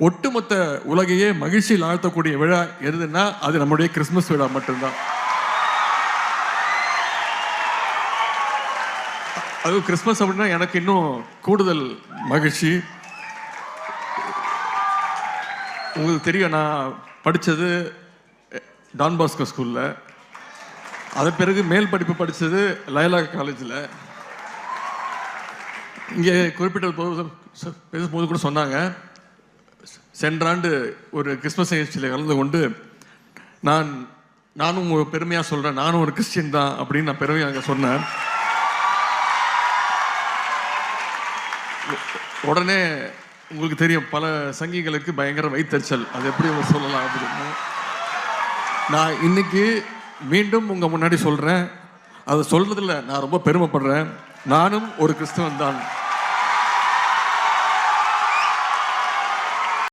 ஒட்டுமொத்த உலகையே மகிழ்ச்சியில் ஆழ்த்தக்கூடிய விழா எதுன்னா அது நம்முடைய கிறிஸ்துமஸ் விழா மட்டும்தான். அது கிறிஸ்துமஸ் அப்படின்னா எனக்கு இன்னும் கூடுதல் மகிழ்ச்சி. உங்களுக்கு தெரியும், நான் படித்தது டான் பாஸ்கோ ஸ்கூலில், அது பிறகு மேல் படிப்பு படித்தது லயலா காலேஜில். இங்கே குறிப்பிட்ட பேசும்போது கூட சொன்னாங்க, சென்ற ஆண்டு ஒரு கிறிஸ்மஸ் நிகழ்ச்சியில் கலந்து கொண்டு நானும் பெருமையாக சொல்கிறேன், நானும் ஒரு கிறிஸ்டியன் தான் அப்படின்னு நான் பெருமையாக அங்கே சொன்னேன். உடனே உங்களுக்கு தெரியும், பல சங்கிகளுக்கு பயங்கர வைத்தறிச்சல், அது எப்படி சொல்லலாம் அப்படின்னு. நான் இன்னைக்கு மீண்டும் உங்கள் முன்னாடி சொல்கிறேன், அதை சொல்கிறதில்ல நான் ரொம்ப பெருமைப்படுறேன், நானும் ஒரு கிறிஸ்தவன் தான்.